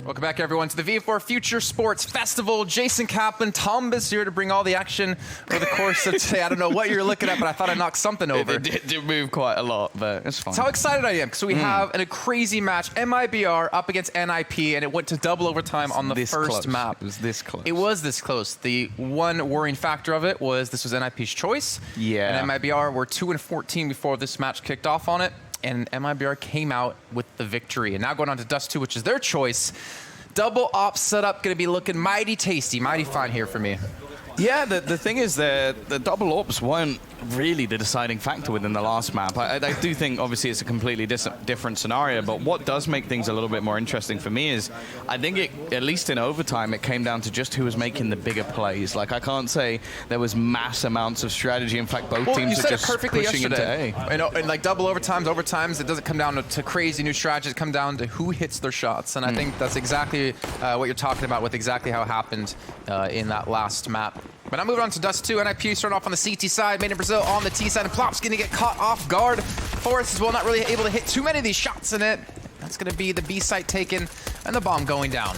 Welcome back, everyone, to the V4 Future Sports Festival. Jason Kaplan, Tom Biss here to bring all the action over the course of today. I don't know what you're looking at, but I thought I knocked something over. It did move quite a lot, but it's fine. That's how excited I am, because we have a crazy match. MIBR up against NiP, and it went to double overtime on the first map. It was this close. It was this close. The one worrying factor of it was this was NiP's choice. Yeah. And MIBR were 2-14 before this match kicked off on it. And MIBR came out with the victory. And now going on to Dust2, which is their choice. Double op setup, going to be looking mighty tasty, mighty fine here for me. Yeah, the thing is that the double ops weren't really the deciding factor within the last map. I do think, obviously, it's a completely different scenario, but what does make things a little bit more interesting for me is I think at least in overtime, it came down to just who was making the bigger plays. Like, I can't say there was mass amounts of strategy. In fact, both teams are just pushing into A. And like double overtimes, it doesn't come down to crazy new strategies. It comes down to who hits their shots. And I think that's exactly what you're talking about with exactly how it happened in that last map. But I'm moving on to Dust2. NiP starting off on the CT side, made in Brazil on the T side, and Plop's going to get caught off guard. Forrest as well, not really able to hit too many of these shots in it. That's going to be the B site taken and the bomb going down.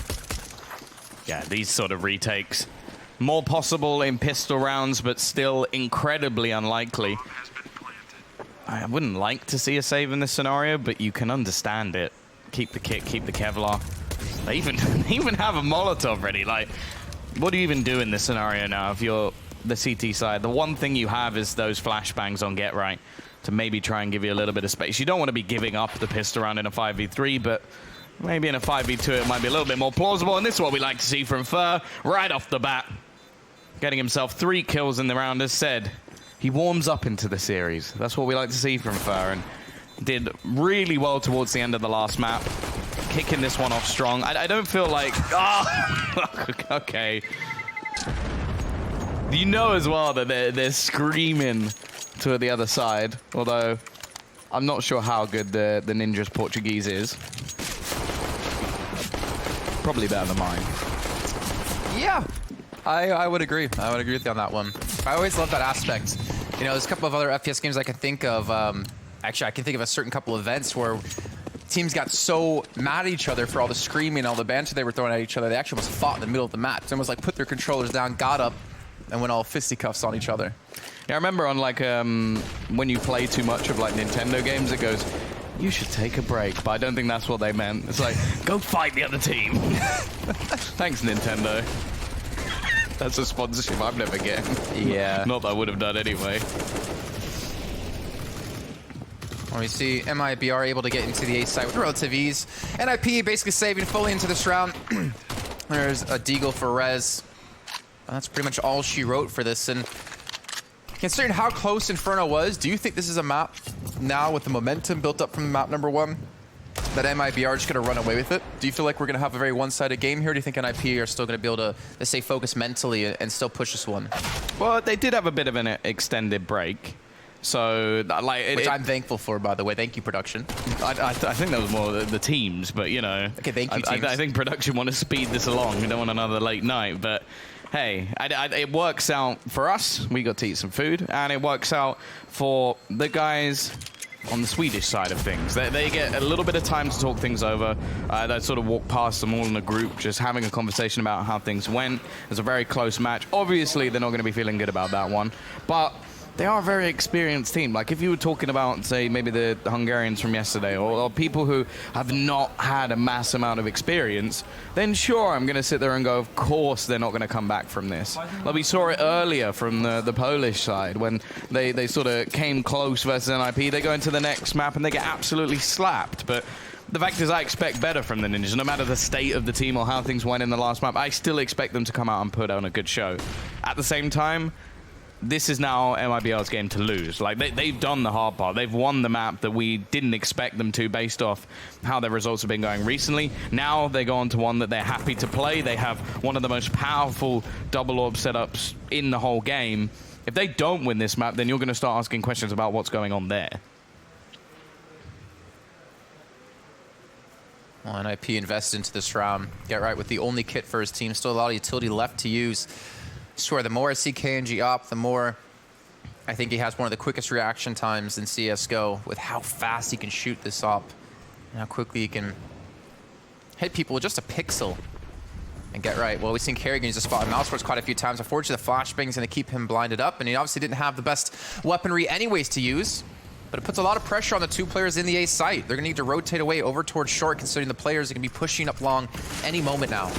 Yeah, these sort of retakes. More possible in pistol rounds, but still incredibly unlikely. I wouldn't like to see a save in this scenario, but you can understand it. Keep the kit, keep the Kevlar. They even have a Molotov ready. Like, what do you even do in this scenario now if you're the CT side? The one thing you have is those flashbangs on Get Right to maybe try and give you a little bit of space. You don't want to be giving up the pistol round in a 5v3, but maybe in a 5v2 it might be a little bit more plausible, and this is what we like to see from Fur right off the bat. Getting himself 3 kills in the round. As said, he warms up into the series. That's what we like to see from Fur, and did really well towards the end of the last map. Kicking this one off strong. I don't feel like... Oh, okay. You know as well that they're screaming to the other side, although I'm not sure how good the Ninja's Portuguese is. Probably better than mine. Yeah, I would agree. I would agree with you on that one. I always love that aspect. You know, there's a couple of other FPS games I can think of. Actually, I can think of a certain couple of events where teams got so mad at each other for all the screaming, all the banter they were throwing at each other, they actually almost fought in the middle of the match. They almost like put their controllers down, got up, and went all fisticuffs on each other. Yeah, I remember on like when you play too much of like Nintendo games, it goes, you should take a break, but I don't think that's what they meant. It's like, go fight the other team. Thanks, Nintendo. That's a sponsorship I'm never getting. Yeah. Not that I would have done anyway. We see MIBR able to get into the A site with relative ease. NiP basically saving fully into this round. There's a deagle for Rez. And that's pretty much all she wrote for this. And considering how close Inferno was, do you think this is a map now with the momentum built up from map number 1 that MIBR are just going to run away with it? Do you feel like we're going to have a very one-sided game here? Or do you think NiP are still going to be able to, let's say, focus mentally and still push this one? Well, they did have a bit of an extended break. So, like, which I'm thankful for, by the way. Thank you, production. I think that was more the teams, but you know. Okay, thank you, teams. I think production want to speed this along. We don't want another late night, but hey, it works out for us. We got to eat some food, and it works out for the guys on the Swedish side of things. They get a little bit of time to talk things over. They sort of walk past them all in a group, just having a conversation about how things went. It's a very close match. Obviously, they're not going to be feeling good about that one, but they are a very experienced team. Like, if you were talking about, say, maybe the Hungarians from yesterday, or people who have not had a mass amount of experience, then sure, I'm going to sit there and go, of course they're not going to come back from this. Like, we saw it earlier from the Polish side, when they sort of came close versus NiP. They go into the next map and they get absolutely slapped. But the fact is, I expect better from the Ninjas. No matter the state of the team or how things went in the last map, I still expect them to come out and put on a good show. At the same time, this is now MIBR's game to lose. Like, they've done the hard part. They've won the map that we didn't expect them to based off how their results have been going recently. Now they go on to one that they're happy to play. They have one of the most powerful double orb setups in the whole game. If they don't win this map, then you're going to start asking questions about what's going on there. Well, NiP invest into this round. Get right with the only kit for his team. Still a lot of utility left to use. Sure, the more I see KNG op, the more I think he has one of the quickest reaction times in CSGO with how fast he can shoot this op and how quickly he can hit people with just a pixel. And get right. Well, we've seen Kerrigan use a spot on mouse force quite a few times. Unfortunately, the flashbang's going to keep him blinded up, and he obviously didn't have the best weaponry anyways to use. But it puts a lot of pressure on the two players in the A site. They're going to need to rotate away over towards short, considering the players are going to be pushing up long any moment now.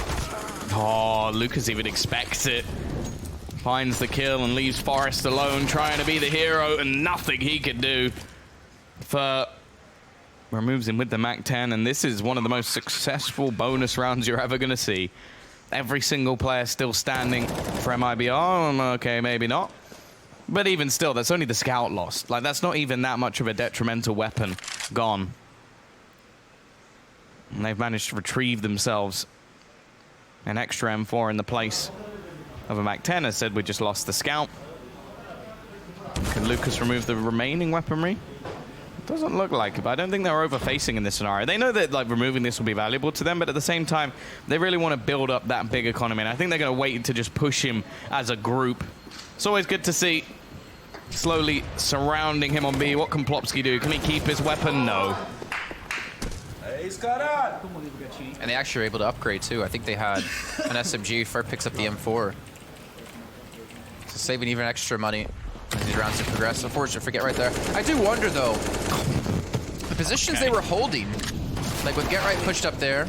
Oh, Lucas even expects it. Finds the kill and leaves Forrest alone, trying to be the hero, and nothing he can do. Removes him with the MAC-10, and this is one of the most successful bonus rounds you're ever going to see. Every single player still standing for MIBR. Okay, maybe not. But even still, that's only the scout lost. Like, that's not even that much of a detrimental weapon gone. And they've managed to retrieve themselves an extra M4 in the place of a MAC-10. As said, we just lost the scout. Can Lucas remove the remaining weaponry? Doesn't look like it, but I don't think they're over-facing in this scenario. They know that like removing this will be valuable to them, but at the same time, they really want to build up that big economy. And I think they're going to wait to just push him as a group. It's always good to see slowly surrounding him on B. What can Plopsky do? Can he keep his weapon? No. And they actually were able to upgrade, too. I think they had an SMG. Fur picks up the M4. So saving even extra money as these rounds to progress. Unfortunate, forget right there. I do wonder, though, the positions they were holding, like with Get Right pushed up there,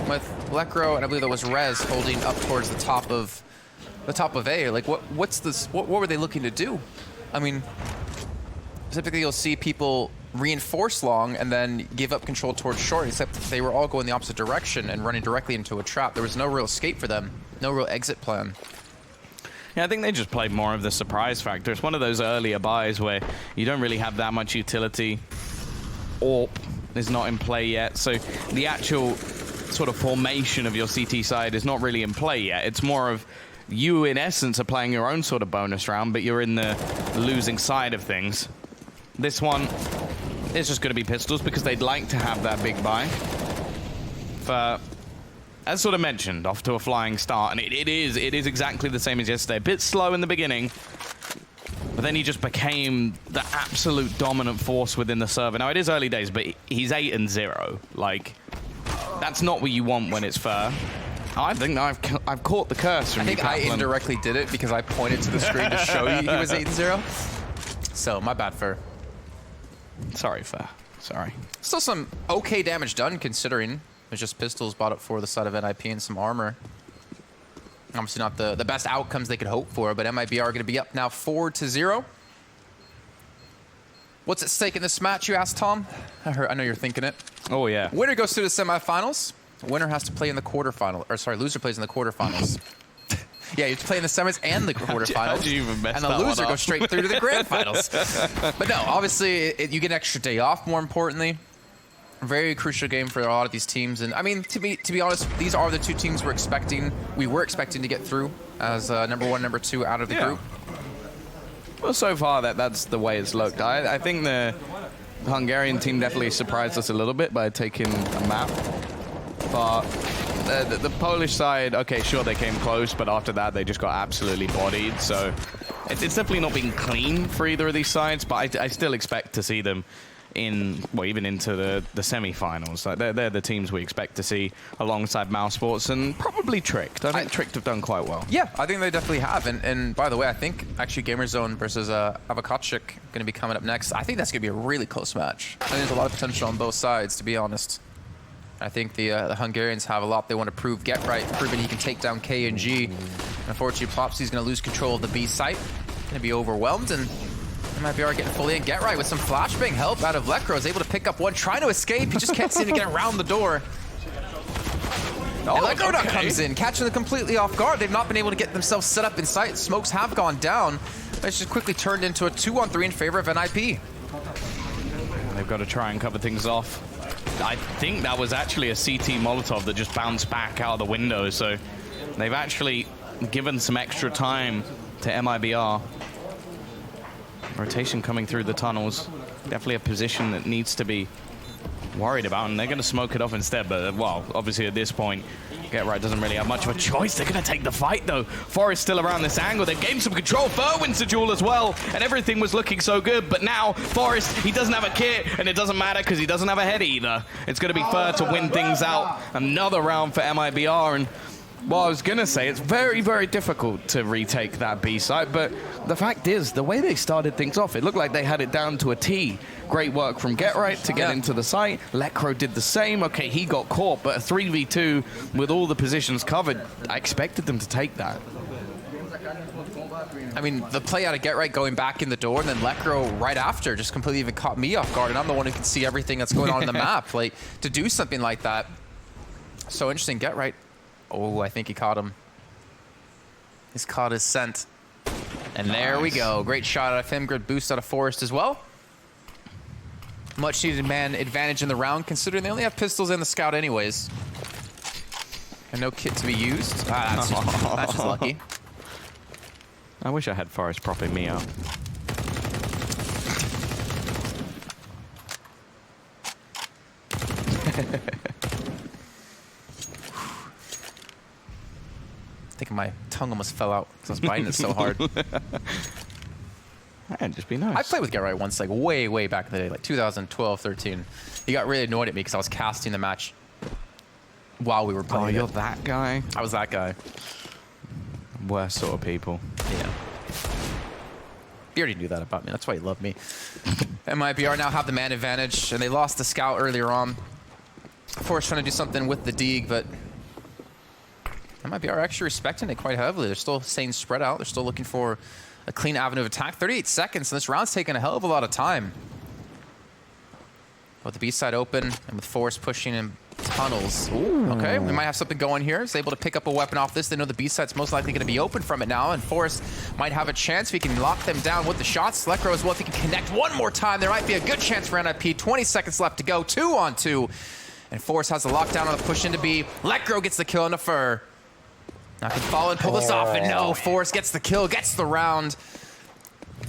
with Lekro and I believe that was Rez holding up towards the top of A. Like, what's this? What were they looking to do? I mean, typically you'll see people reinforce long and then give up control towards short, except they were all going the opposite direction and running directly into a trap. There was no real escape for them, no real exit plan. Yeah, I think they just played more of the surprise factor. It's one of those earlier buys where you don't really have that much utility. AWP is not in play yet, so the actual sort of formation of your CT side is not really in play yet. It's more of you, in essence, are playing your own sort of bonus round, but you're in the losing side of things. This one is just going to be pistols because they'd like to have that big buy. As sort of mentioned, off to a flying start, and it is exactly the same as yesterday. A bit slow in the beginning, but then he just became the absolute dominant force within the server. Now, it is early days, but he's 8-0. Like, that's not what you want when it's Fur. I think I've caught the curse from I think I indirectly did it because I pointed to the screen to show you he was 8-0. So, my bad, Fur. Sorry, Fur. Sorry. Still some okay damage done, considering there's just pistols bought up for the side of NiP and some armor. Obviously not the best outcomes they could hope for, but MIBR are going to be up now 4-0. What's at stake in this match, you asked, Tom? I know you're thinking it. Oh, yeah. Winner goes to the semifinals. Winner has to play in the quarterfinal. Or, sorry, loser plays in the quarterfinals. Yeah, you have to play in the semis and the quarterfinals. And the loser goes straight through to the grand finals. But no, obviously, you get an extra day off, more importantly. Very crucial game for a lot of these teams. And I mean, to be honest, these are the two teams we were expecting to get through as number 1, number 2 out of the group. Well, so far, that's the way it's looked. I think the Hungarian team definitely surprised us a little bit by taking a map. But the Polish side, okay, sure, they came close, but after that, they just got absolutely bodied. So it's definitely not been clean for either of these sides, but I still expect to see them even into the semi-finals. Like they're the teams we expect to see alongside Mouse Sports and probably Tricked. I think Tricked have done quite well. Yeah, I think they definitely have. And by the way, I think actually Gamerzone versus Avakachik going to be coming up next. I think that's going to be a really close match. I think there's a lot of potential on both sides, to be honest. I think the Hungarians have a lot they want to prove. Get Right, proving he can take down KNG. Unfortunately, Plopsy's going to lose control of the B site. Going to be overwhelmed, and MIBR getting fully in. Get Right with some flashbang help out of Lekro. Is able to pick up one, trying to escape. He just can't seem to get around the door. Oh, Lekro comes in, catching them completely off guard. They've not been able to get themselves set up in sight. Smokes have gone down. It's just quickly turned into a 2-on-3 in favor of NiP. They've got to try and cover things off. I think that was actually a CT Molotov that just bounced back out of the window. So they've actually given some extra time to MIBR. Rotation coming through the tunnels. Definitely a position that needs to be worried about, and they're going to smoke it off instead. But, well, obviously at this point, Get Right doesn't really have much of a choice. They're going to take the fight, though. Forest still around this angle. They've gained some control. Fur wins the duel as well, and everything was looking so good. But now, Forest, he doesn't have a kit, and it doesn't matter because he doesn't have a head either. It's going to be Fur to win things out. Another round for MIBR, and well, I was going to say, it's very, very difficult to retake that B site, but the fact is, the way they started things off, it looked like they had it down to a T. Great work from Get Right to get into the site. Lekro did the same. Okay, he got caught, but a 3v2 with all the positions covered, I expected them to take that. I mean, the play out of Get Right going back in the door, and then Lekro right after just completely even caught me off guard, and I'm the one who can see everything that's going on in the map. Like, to do something like that, so interesting. Get Right. Oh, I think he caught him. He's caught his scent. And there we go. Great shot out of him. Good boost out of Forest as well. Much needed man advantage in the round, considering they only have pistols and the scout anyways. And no kit to be used. That's just lucky. I wish I had Forest propping me up. I think my tongue almost fell out because I was biting it so hard. That'd just be nice. I played with Get Right once, like way, way back in the day, like 2012, 13. He got really annoyed at me because I was casting the match while we were playing. Oh, you're that guy? I was that guy. Worst sort of people. Yeah. You already knew that about me. That's why you love me. MIBR now have the man advantage, and they lost the scout earlier on. Force trying to do something with the Deeg, but MIBR actually respecting it quite heavily. They're still staying spread out. They're still looking for a clean avenue of attack. 38 seconds, and this round's taking a hell of a lot of time. With the B side open, and with Force pushing in tunnels. Ooh. Okay, we might have something going here. He's able to pick up a weapon off this. They know the B side's most likely going to be open from it now, and Force might have a chance if he can lock them down with the shots. Lekro as well, if he can connect one more time, there might be a good chance for NiP. 20 seconds left to go, 2-on-2. And Force has the lockdown on the push into B. Lekro gets the kill on the Fur. Now can fall and pull this off, and no, Force gets the kill, gets the round.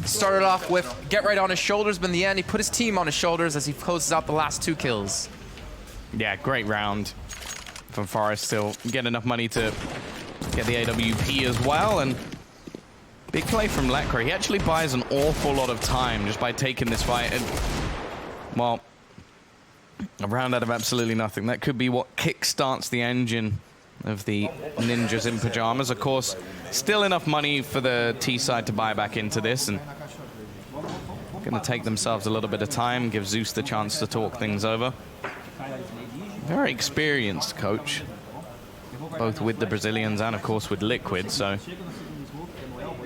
Started off with Get Right on his shoulders, but in the end, he put his team on his shoulders as he closes out the last 2 kills. Yeah, great round from Forest. Still get enough money to get the AWP as well, and big play from Lekro. He actually buys an awful lot of time just by taking this fight, and well, a round out of absolutely nothing. That could be what kickstarts the engine of the ninjas in pajamas. Of course, still enough money for the T side to buy back into this, and going to take themselves a little bit of time, give Zeus the chance to talk things over. Very experienced coach, both with the Brazilians and of course with Liquid, so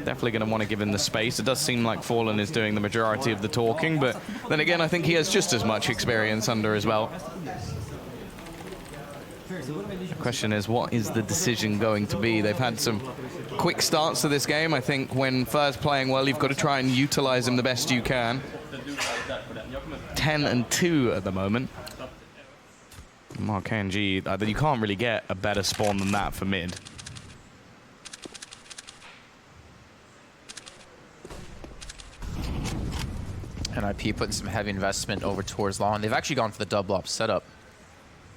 definitely going to want to give him the space. It does seem like Fallen is doing the majority of the talking, but then again, I think he has just as much experience under his belt. The question is, what is the decision going to be? They've had some quick starts to this game. I think when first playing well, you've got to try and utilize him the best you can. 10-2 at the moment. Mark ENG, you can't really get a better spawn than that for mid. NiP putting some heavy investment over towards long. They've actually gone for the double up setup.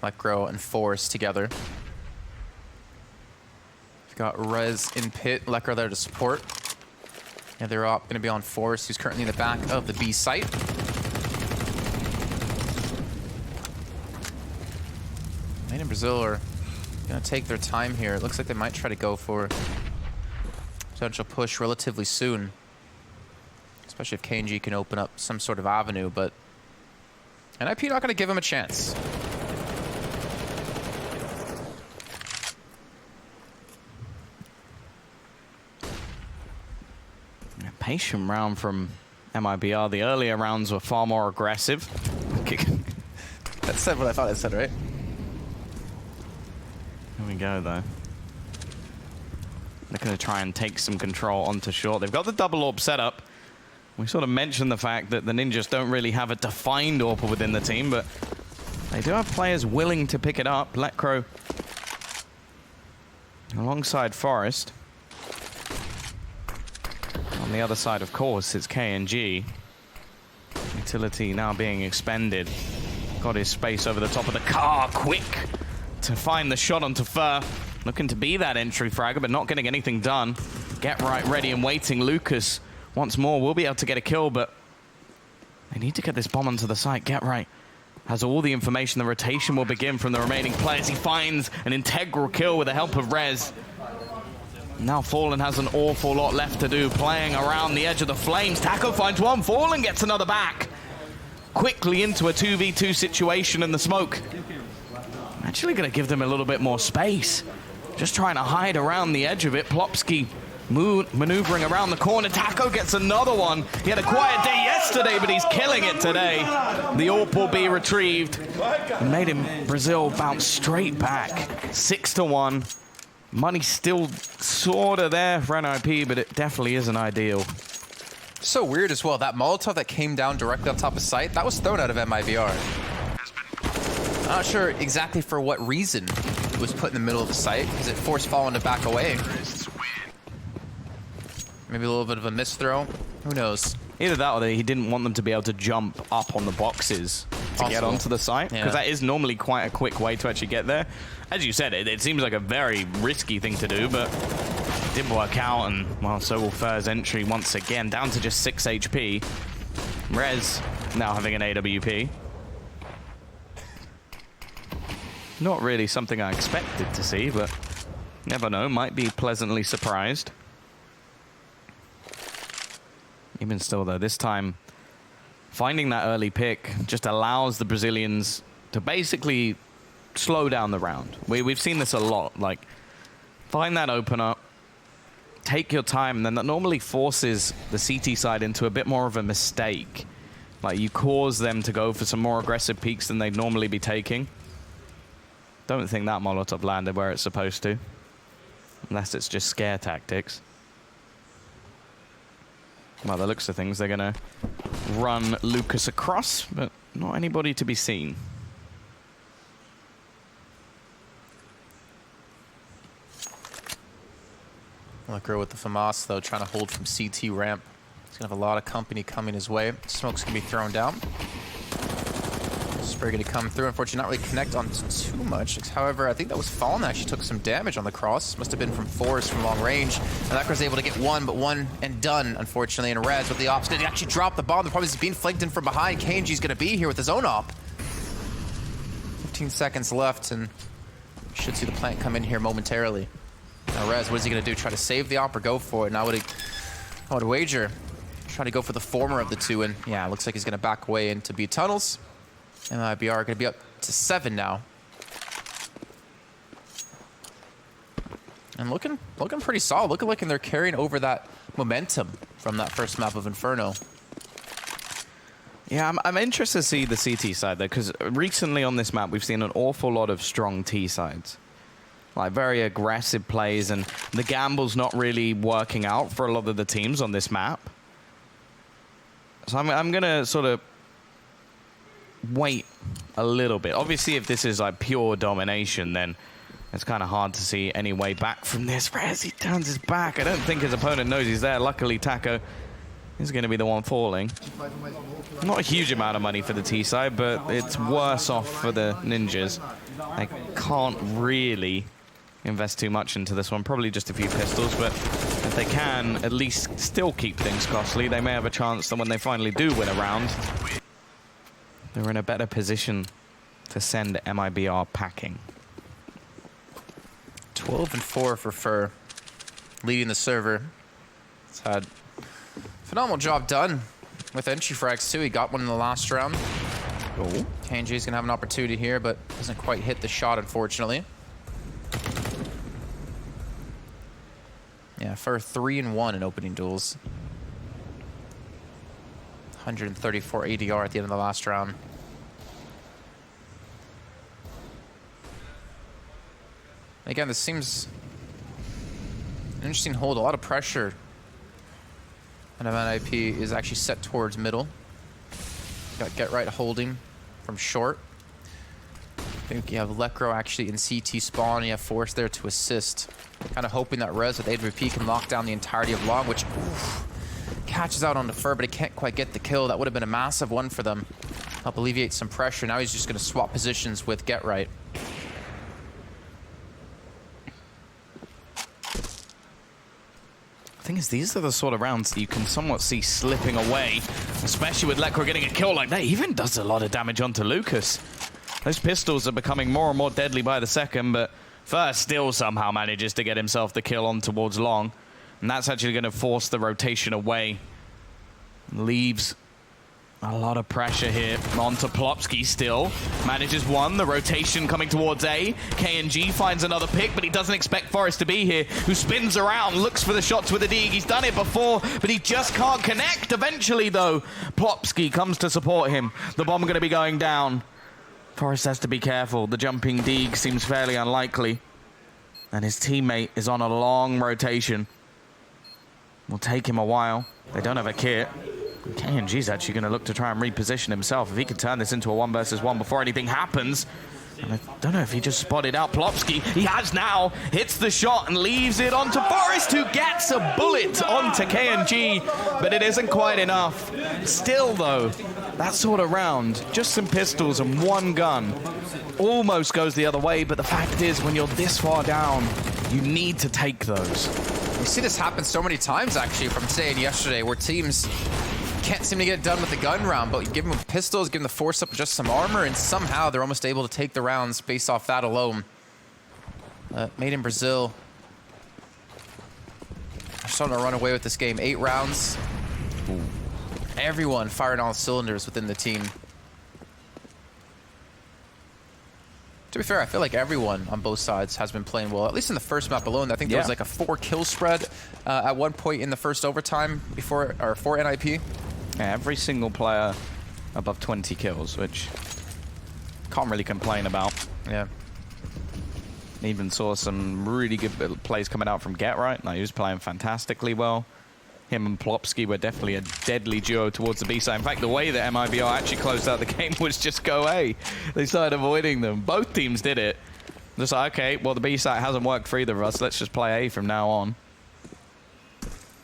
Lekro and Force together. We've got Rez in pit, Lekro there to support. Yeah, they're up going to be on Force, who's currently in the back of the B site. Made in Brazil are going to take their time here. It looks like they might try to go for potential push relatively soon. Especially if KNG can open up some sort of avenue, but NiP not going to give him a chance. Patient round from MIBR. The earlier rounds were far more aggressive. That said what I thought it said, right? Here we go, though. They're going to try and take some control onto short. They've got the double orb set up. We sort of mentioned the fact that the ninjas don't really have a defined AWP within the team, but they do have players willing to pick it up. Lekro alongside Forest. On the other side, of course, it's KNG. Utility now being expended. Got his space over the top of the car. Quick to find the shot onto Fur. Looking to be that entry fragger, but not getting anything done. Get right, ready and waiting. Lucas, once more, will be able to get a kill, but they need to get this bomb onto the site. Get right has all the information. The rotation will begin from the remaining players. He finds an integral kill with the help of Rez. Now Fallen has an awful lot left to do, playing around the edge of the flames. Taco finds one, Fallen gets another back. Quickly into a 2v2 situation in the smoke. Actually going to give them a little bit more space. Just trying to hide around the edge of it. Plopsky maneuvering around the corner. Taco gets another one. He had a quiet day yesterday, but he's killing it today. The AWP will be retrieved. It made him, Brazil, bounce straight back. 6-1. Money still sort of there for NiP, but it definitely isn't ideal. So weird as well. That Molotov that came down directly on top of site, that was thrown out of MIBR. I'm not sure exactly for what reason it was put in the middle of the site, because it forced Fallen to back away. Maybe a little bit of a misthrow. Who knows? Either that or he didn't want them to be able to jump up on the boxes to get onto the site, because that is normally quite a quick way to actually get there. As you said, it seems like a very risky thing to do, but it didn't work out, and well, so will Fur's entry once again, down to just 6 HP. Rez now having an AWP. Not really something I expected to see, but never know, might be pleasantly surprised. Even still, though, this time, finding that early pick just allows the Brazilians to basically slow down the round. We've seen this a lot. Like, find that opener, take your time, and then that normally forces the CT side into a bit more of a mistake. Like, you cause them to go for some more aggressive peaks than they'd normally be taking. Don't think that Molotov landed where it's supposed to. Unless it's just scare tactics. By the looks of things, they're going to run Lucas across, but not anybody to be seen. Liquor with the FAMAS, though, trying to hold from CT ramp. He's going to have a lot of company coming his way. Smoke's going to be thrown down. Spray going to come through. Unfortunately, not really connect on too much. However, I think that was Fallen that actually took some damage on the cross. Must have been from Forrest from long range. And that was able to get one, but one and done, unfortunately. And Rez with the ops. Did he actually drop the bomb? The problem is he's being flanked in from behind. KNG's going to be here with his own op. 15 seconds left, and should see the plant come in here momentarily. Now Rez, what is he going to do? Try to save the op or go for it? Now I would wager. Try to go for the former of the two, and yeah, it looks like he's going to back away into B tunnels. And MIBR going to be up to 7 now. And looking pretty solid. Looking like they're carrying over that momentum from that first map of Inferno. Yeah, I'm interested to see the CT side, though, because recently on this map, we've seen an awful lot of strong T sides. Like, very aggressive plays, and the gamble's not really working out for a lot of the teams on this map. So I'm going to sort of wait a little bit. Obviously, if this is like pure domination, then it's kind of hard to see any way back from this. Rez, he turns his back. I don't think his opponent knows he's there. Luckily, Taco is going to be the one falling. Not a huge amount of money for the T side, but it's worse off for the Ninjas. They can't really invest too much into this one. Probably just a few pistols, but if they can at least still keep things costly, they may have a chance that when they finally do win a round, they're in a better position to send MIBR packing. 12-4 for Fur, leading the server. He's had a phenomenal job done with entry frags too. He got one in the last round. Oh. KNG's gonna have an opportunity here, but doesn't quite hit the shot, unfortunately. Yeah, Fur 3-1 in opening duels. 134 ADR at the end of the last round. Again, this seems an interesting hold. A lot of pressure. And NiP is actually set towards middle. Got Get Right holding from short. I think you have Lecro actually in CT spawn. You have Force there to assist. Kind of hoping that Rez with AWP can lock down the entirety of long, which catches out on the Fur, but he can't quite get the kill. That would have been a massive one for them. Help alleviate some pressure. Now he's just going to swap positions with Get Right. thing is, these are the sort of rounds that you can somewhat see slipping away, especially with Lekro getting a kill like that. He even does a lot of damage onto Lucas. Those pistols are becoming more and more deadly by the second, but First still somehow manages to get himself the kill on towards Long. And that's actually going to force the rotation away. Leaves a lot of pressure here onto Plopsky still. Manages one, the rotation coming towards A. KNG finds another pick, but he doesn't expect Forrest to be here, who spins around, looks for the shots with the Deeg. He's done it before, but he just can't connect. Eventually, though, Plopsky comes to support him. The bomb going to be going down. Forrest has to be careful. The jumping Deeg seems fairly unlikely. And his teammate is on a long rotation. Will take him a while. They don't have a kit. KNG's actually going to look to try and reposition himself. If he can turn this into a 1 versus 1 before anything happens. And I don't know if he just spotted out Plopsky. He has now. Hits the shot and leaves it onto Forrest, who gets a bullet onto KNG. But it isn't quite enough. Still, though, that sort of round, just some pistols and one gun, almost goes the other way. But the fact is, when you're this far down, you need to take those. You see this happen so many times, actually, from today and yesterday, where teams can't seem to get it done with the gun round, but you give them pistols, give them the force up with just some armor, and somehow they're almost able to take the rounds based off that alone. Made in Brazil. They're starting to run away with this game. 8 rounds. Ooh. Everyone firing all cylinders within the team. To be fair, I feel like everyone on both sides has been playing well, at least in the first map alone. I think there was like a 4-kill spread at one point in the first overtime before, or for NiP. Yeah, every single player above 20 kills, which can't really complain about. Yeah. Even saw some really good plays coming out from Get Right. Now, he was playing fantastically well. Him and Plopsky were definitely a deadly duo towards the B side. In fact, the way that MIBR actually closed out the game was just go A. They started avoiding them. Both teams did it. Just like, okay, well, the B side hasn't worked for either of us. Let's just play A from now on.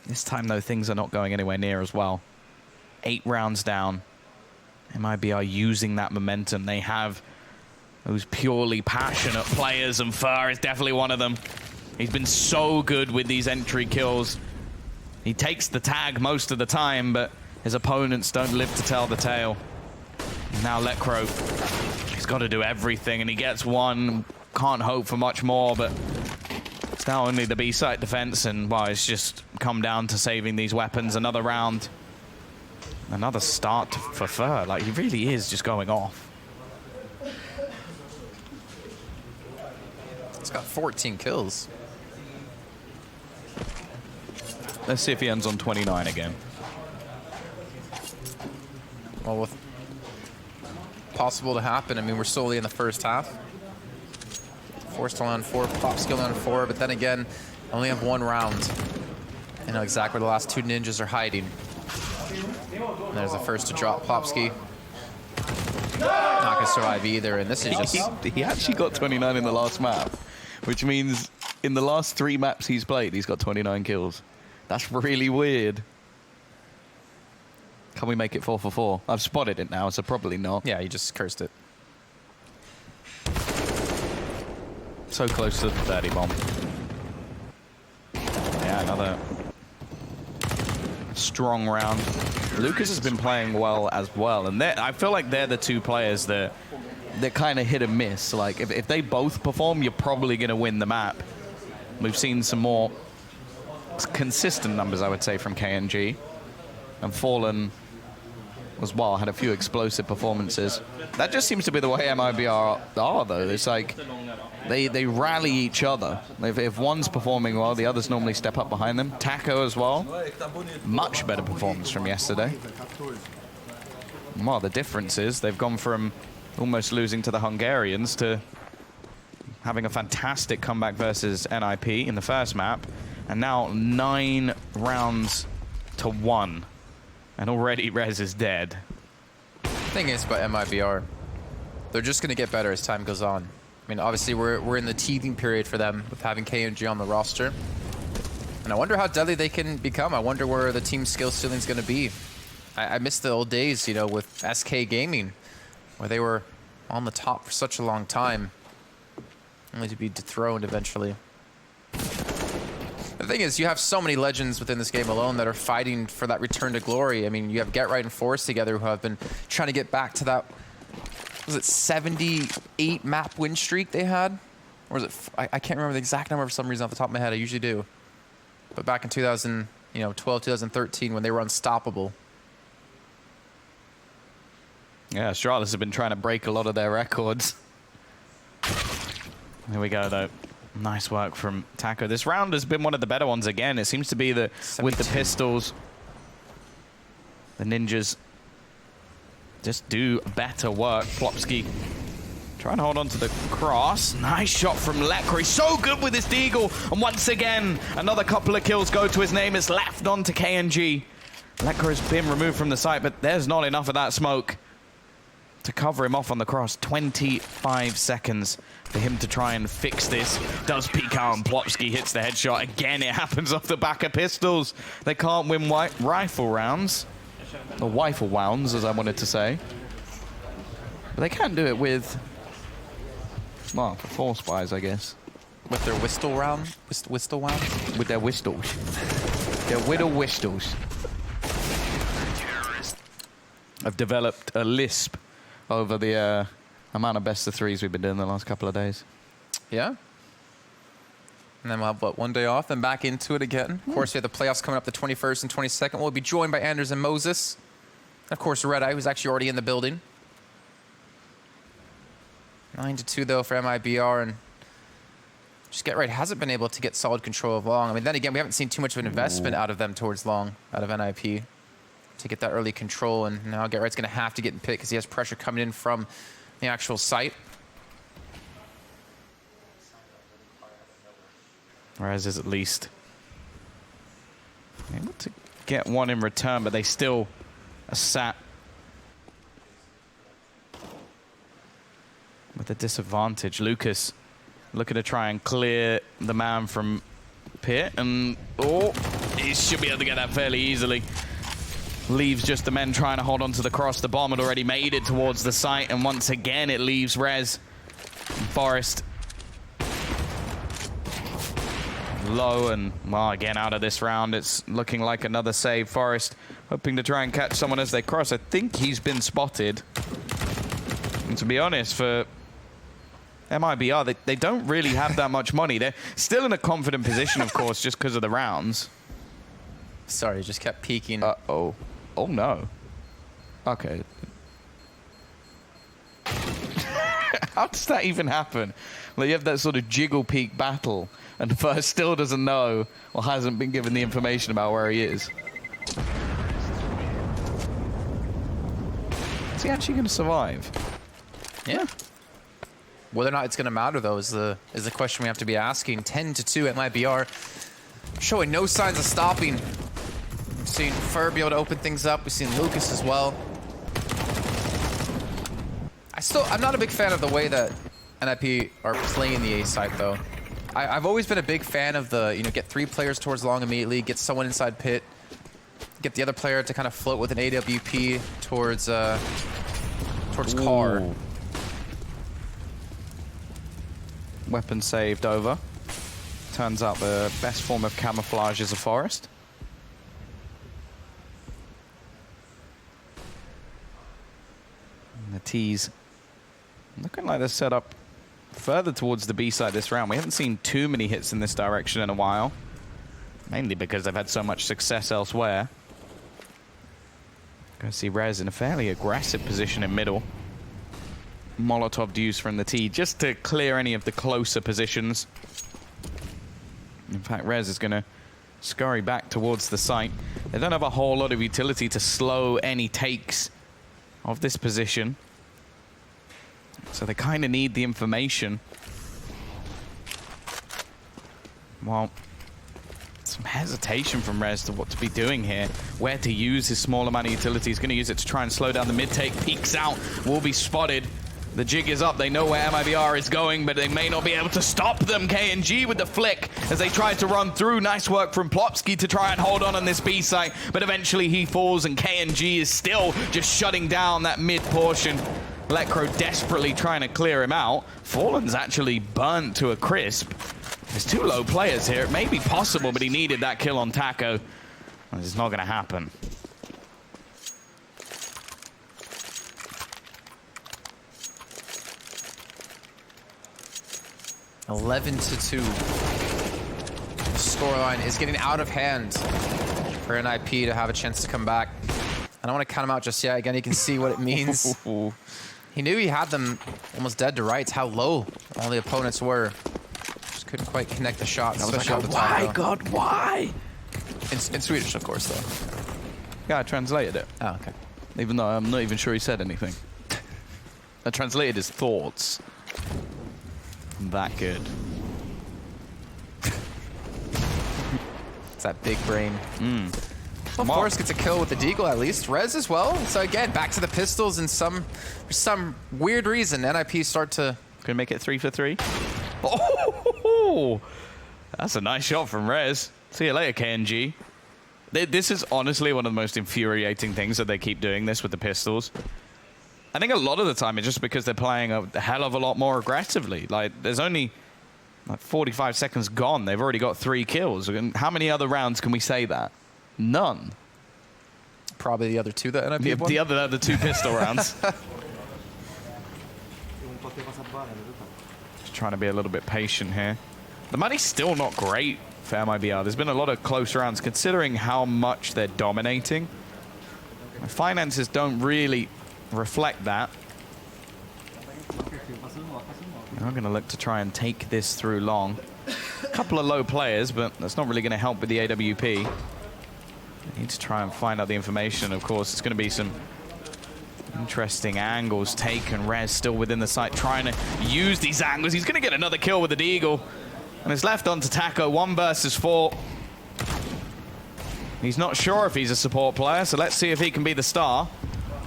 This time, though, things are not going anywhere near as well. 8 rounds down. MIBR using that momentum. They have those purely passionate players, and Fur is definitely one of them. He's been so good with these entry kills. He takes the tag most of the time, but his opponents don't live to tell the tale. Now Lekro, he's got to do everything, and he gets one. Can't hope for much more, but it's now only the B-site defense, and, well, it's just come down to saving these weapons. Another round. Another start for Fur. Like, he really is just going off. He's got 14 kills. Let's see if he ends on 29 again. Well, with possible to happen. I mean, we're solely in the first half. Forced to land 4, Plopsky on 4, but then again, only have 1 round. I know exactly where the last 2 ninjas are hiding. And there's the first to drop. Plopsky not gonna survive either, and this is just... He actually got 29 in the last map, which means in the last 3 maps he's played, he's got 29 kills. That's really weird. Can we make it 4 for 4? I've spotted it now, so probably not. Yeah, you just cursed it. So close to the 30 bomb. Yeah, another strong round. Lucas has been playing well as well, and I feel like they're the 2 players that kind of hit and miss. Like, if they both perform, you're probably going to win the map. We've seen some more consistent numbers, I would say, from KNG. And Fallen as well had a few explosive performances. That just seems to be the way MIBR are, though. It's like they rally each other. If one's performing well, the others normally step up behind them. Taco as well. Much better performance from yesterday. Well, the difference is they've gone from almost losing to the Hungarians to having a fantastic comeback versus NiP in the first map. And now 9 rounds to 1. And already Rez is dead. The thing is about MIBR, they're just going to get better as time goes on. I mean, obviously, we're in the teething period for them with having KNG on the roster. And I wonder how deadly they can become. I wonder where the team skill ceiling is going to be. I miss the old days, you know, with SK Gaming, where they were on the top for such a long time, only to be dethroned eventually. The thing is, you have so many legends within this game alone that are fighting for that return to glory. I mean, you have Get Right and Force together who have been trying to get back to that, was it 78 map win streak they had? Or was it, I can't remember the exact number for some reason off the top of my head. I usually do. But back in 2012, 2013, when they were unstoppable. Yeah, Astralis have been trying to break a lot of their records. Here we go, though. Nice work from Taco. This round has been one of the better ones again. It seems to be that with the pistols, the ninjas just do better work. Plopsky trying to hold on to the cross. Nice shot from Lecro. He's so good with his deagle. And once again, another couple of kills go to his name. It's left on to KNG. Lecro has been removed from the site, but there's not enough of that smoke to cover him off on the cross. 25 seconds for him to try and fix this. Does peek out and Plopsky hits the headshot. Again, it happens off the back of pistols. They can't win rifle rounds. Or rifle rounds, as I wanted to say. But they can do it with, well, for force buys, I guess. With their whistle round? Whistle round? With their whistles. Their whittle whistles. I've developed a lisp over the amount of best of threes we've been doing the last couple of days. Yeah. And then we'll have, what, one day off, then back into it again. Of course, we have the playoffs coming up the 21st and 22nd. We'll be joined by Anders and Moses. And of course, Red Eye, who's actually already in the building. 9-2, though, for MIBR. And just Get Right hasn't been able to get solid control of long. I mean, then again, we haven't seen too much of an investment out of them towards long, out of NiP, to get that early control. And now Get Right's going to have to get in pit because he has pressure coming in from the actual site. Rez is at least able to get one in return, but they still are sat with a disadvantage. Lucas looking to try and clear the man from pit, and oh, he should be able to get that fairly easily. Leaves just the men trying to hold on to the cross. The bomb had already made it towards the site, and once again it leaves Rez and Forest low, and well, again out of this round. It's looking like another save. Forest hoping to try and catch someone as they cross. I think he's been spotted. And to be honest, for MIBR, they don't really have that much money. They're still in a confident position, of course, just because of the rounds. Sorry, just kept peeking. Uh-oh. Oh, no. Okay. How does that even happen? Well, you have that sort of jiggle peek battle, and First still doesn't know or hasn't been given the information about where he is. Is he actually going to survive? Yeah. Whether or not it's going to matter, though, is the question we have to be asking. 10-2 at MIBR, showing no signs of stopping. We've seen Fur be able to open things up. We've seen Lucas as well. I'm not a big fan of the way that NiP are playing the A site, though. I've always been a big fan of the, get 3 players towards long immediately, get someone inside pit, get the other player to kind of float with an AWP towards car. Weapon saved over. Turns out the best form of camouflage is a forest. And the T's looking like they're set up further towards the B side this round. We haven't seen too many hits in this direction in a while, mainly because they've had so much success elsewhere. Going to see Rez in a fairly aggressive position in middle. Molotov used from the T just to clear any of the closer positions. In fact, Rez is going to scurry back towards the site. They don't have a whole lot of utility to slow any takes of this position, so they kind of need the information. Well, some hesitation from Rez to what to be doing here, where to use his small amount of utility. He's going to use it to try and slow down the mid-take. Peeks out, will be spotted. The jig is up. They know where MIBR is going, but they may not be able to stop them. KNG with the flick as they try to run through. Nice work from Plopsky to try and hold on this B site, but eventually he falls, and KNG is still just shutting down that mid portion. Lecro desperately trying to clear him out. Fallen's actually burnt to a crisp. There's 2 low players here. It may be possible, but he needed that kill on Taco. It's not going to happen. (11-2). The scoreline is getting out of hand for NiP to have a chance to come back. I don't want to count him out just yet. Again, you can see what it means. He knew he had them almost dead to rights, how low all the opponents were. Just couldn't quite connect the shot, especially like, at the time. why, God, why? In Swedish, of course, though. Yeah, I translated it. Oh, okay. Even though I'm not even sure he said anything. I translated his thoughts. That good. It's that big brain. Well, Mark. Forrest gets a kill with the deagle at least. Rez as well. So again, back to the pistols, and for some weird reason, NiP start to... Can make it 3 for 3. Oh, that's a nice shot from Rez. See you later, KNG. This is honestly one of the most infuriating things that they keep doing this with the pistols. I think a lot of the time it's just because they're playing a hell of a lot more aggressively. Like, there's only like 45 seconds gone. They've already got 3 kills. And how many other rounds can we say that? None. Probably the other 2 that NiP won. The other 2 pistol rounds. Just trying to be a little bit patient here. The money's still not great for MIBR. There's been a lot of close rounds considering how much they're dominating. The finances don't really reflect that. I'm going to look to try and take this through long. A couple of low players, but that's not really going to help with the AWP. I need to try and find out the information. Of course, it's going to be some interesting angles taken. Rez still within the site, trying to use these angles. He's going to get another kill with the deagle. And it's left on to Taco, 1 versus 4. He's not sure if he's a support player, so let's see if he can be the star.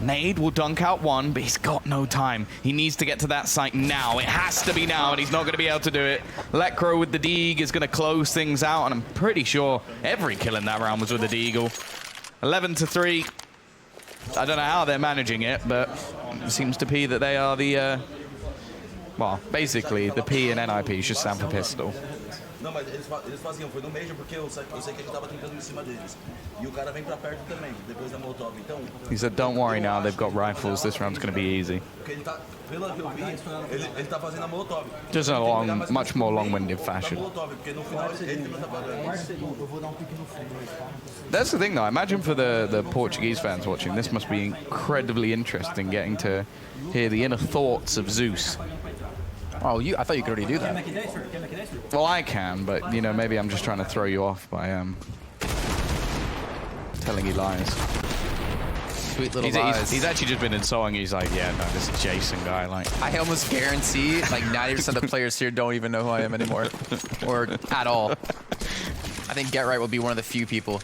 Nade will dunk out 1, but he's got no time. He needs to get to that site now. It has to be now, and he's not going to be able to do it. Lekro with the Deeg is going to close things out, and I'm pretty sure every kill in that round was with the Deagle. 11-3. I don't know how they're managing it, but it seems to be that they are the... well, basically, the P in NiP should stand for pistol. Não, mas eles faziam, foi no Major porque eu sei que ele tava tentando em cima deles. E o cara vem pra perto também, depois da Molotov. Então, he said, don't worry now, they've got rifles, this round's going to be easy. porque ele tá, pelo que eu vi, ele tá fazendo a Molotov. Just in a much more long-winded fashion. Porque no final ele tá pagando. That's the thing, though. Imagine for the Portuguese fans watching, this must be incredibly interesting, getting to hear the inner thoughts of Zeus. Oh, I thought you could already do that. Well, I can, but, you know, maybe I'm just trying to throw you off by telling you lies. Sweet little lies. He's actually just been insulting. He's like, yeah, no, this is Jason guy. Like, I almost guarantee like 90% of the players here don't even know who I am anymore, or at all. I think Get Right will be one of the few people.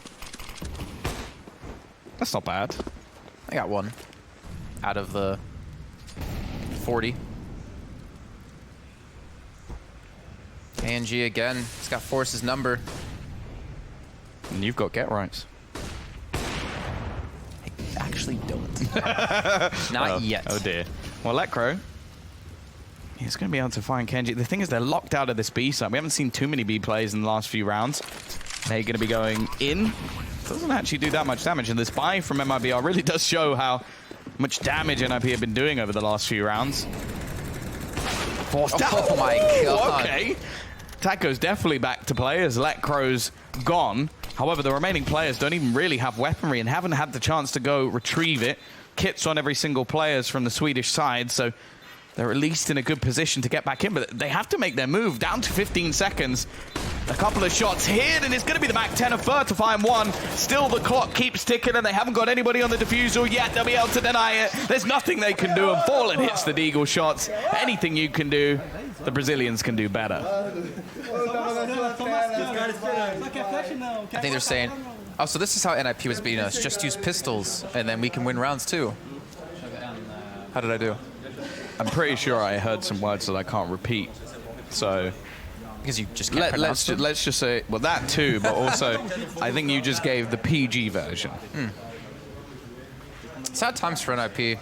that's not bad. I got 1 out of the 40. ENG again. He's got Force's number. And you've got get rights. I actually don't. Not yet. Oh dear. Well, Lekro, he's going to be able to find Kenji. The thing is, they're locked out of this B side. We haven't seen too many B plays in the last few rounds. They're going to be going in. Doesn't actually do that much damage. And this buy from MIBR really does show how much damage NiP have been doing over the last few rounds. Forced out. Oh my god. Okay. Taco's definitely back to play as Lekro's gone. However, the remaining players don't even really have weaponry and haven't had the chance to go retrieve it. Kits on every single players from the Swedish side, so they're at least in a good position to get back in, but they have to make their move. Down to 15 seconds. A couple of shots hit, and it's going to be the Mac 10 of Fur to find 1. Still, the clock keeps ticking, and they haven't got anybody on the defusal yet. They'll be able to deny it. There's nothing they can do, and Fallen hits the Deagle shots. Anything you can do, the Brazilians can do better. I think they're saying, oh, so this is how NiP was beating us. Just use pistols, and then we can win rounds too. How did I do? I'm pretty sure I heard some words that I can't repeat, so... Because you just can't pronounce them? Let's just say, well, that too, but also, I think you just gave the PG version. Sad times for NiP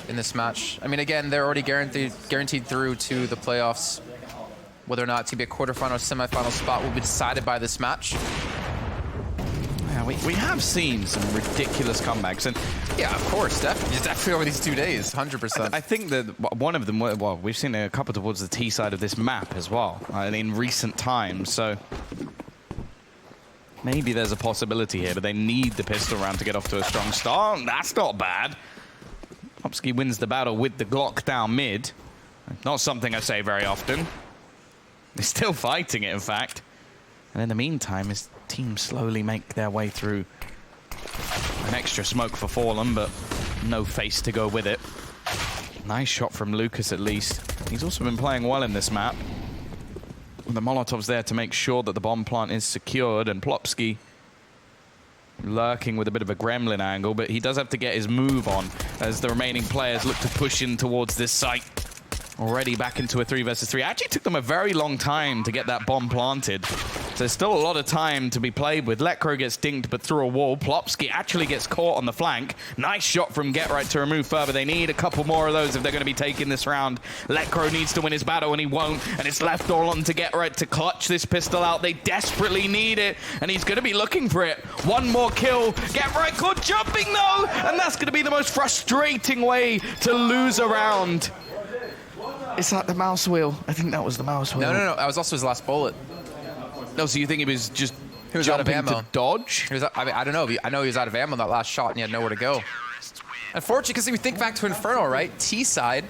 in this match. I mean, again, they're already guaranteed through to the playoffs. whether or not it's going to be a quarterfinal or semifinal spot will be decided by this match. Yeah, we have seen some ridiculous comebacks, and yeah, of course, definitely over these 2 days, 100%. I think that one of them, well, we've seen a couple towards the T side of this map as well, in recent times, so maybe there's a possibility here, but they need the pistol round to get off to a strong start. That's not bad. Popsky wins the battle with the Glock down mid. Not something I say very often. They're still fighting it, in fact. And in the meantime, his team slowly make their way through an extra smoke for Fallen, but no face to go with it. Nice shot from Lucas, at least. He's also been playing well in this map. The Molotov's there to make sure that the bomb plant is secured, and Plopsky lurking with a bit of a gremlin angle, but he does have to get his move on as the remaining players look to push in towards this site. Already back into a 3 versus 3. Actually took them a very long time to get that bomb planted. So there's still a lot of time to be played with. Letcro gets dinked, but through a wall. Plopsky actually gets caught on the flank. Nice shot from Get Right to remove further. They need a couple more of those if they're going to be taking this round. Letcro needs to win his battle, and he won't. And it's left all on to Get Right to clutch this pistol out. They desperately need it, and he's going to be looking for it. One more kill. Get Right caught jumping, though, and that's going to be the most frustrating way to lose a round. Is that the mouse wheel? I think that was the mouse wheel. No. That was also his last bullet. No, so you think he was just out of jumping ammo. to dodge? I don't know. I know he was out of ammo on that last shot, and he had nowhere to go. Unfortunately, because if we think back to Inferno, right? T side,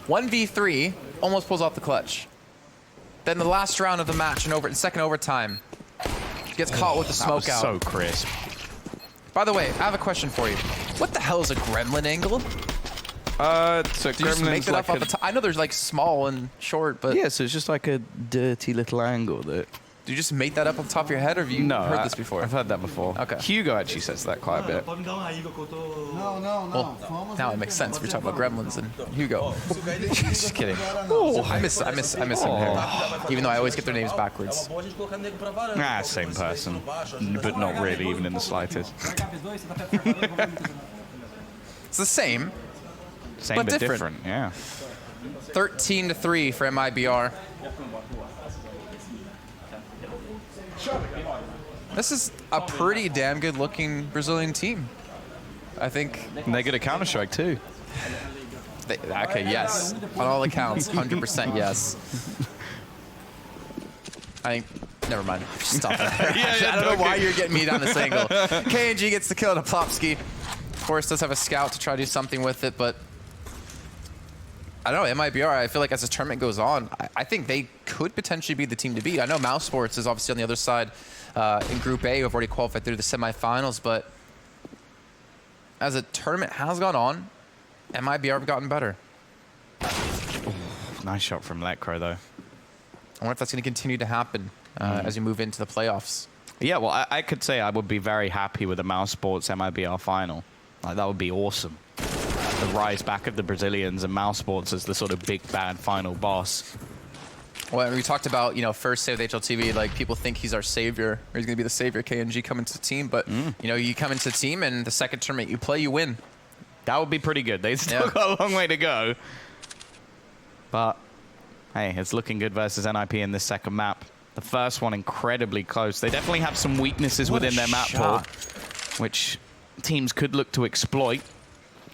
1v3, almost pulls off the clutch. Then the last round of the match, in second overtime, gets caught with the smoke out. So crisp. By the way, I have a question for you. What the hell is a gremlin angle? So Do you just make it up off the top? I know there's like small and short, but yeah, so it's just like a dirty little angle that. do you just make that up on the top of your head, or have you heard this before? I've heard that before. Okay. Hugo actually says that quite a bit. Well, now it makes sense. We're talking about gremlins and Hugo. Just kidding. I miss him here, even though I always get their names backwards. Same person, but not really, even in the slightest. It's the same. Same But but different. yeah. 13-3 for MIBR. This is a pretty damn good looking Brazilian team. I think. And they're good at Counter-Strike too. Okay, yes. On all accounts, 100% yes. I think. Never mind. Stop it. I don't know why you're getting me down this angle. KNG gets the kill to Plopsky. Of course, does have a scout to try to do something with it, but I don't know, MIBR, I feel like as this tournament goes on, I think they could potentially be the team to beat. I know Mouse Sports is obviously on the other side in Group A, who have already qualified through the semifinals, but as a tournament has gone on, MIBR have gotten better. Nice shot from Letcro, though. I wonder if that's going to continue to happen as you move into the playoffs. Yeah, well, I could say I would be very happy with a Mouse Sports MIBR final. Like, that would be awesome. The rise back of the Brazilians and Mouse Sports as the sort of big bad final boss. Well, we talked about, first save with HLTV, like people think he's our savior, or he's going to be the savior KNG coming to the team, but you come into the team and the second tournament you play, you win. That would be pretty good. They've still got a long way to go. But, hey, it's looking good versus NiP in this second map. The first one incredibly close. They definitely have some weaknesses within their map pool, which teams could look to exploit.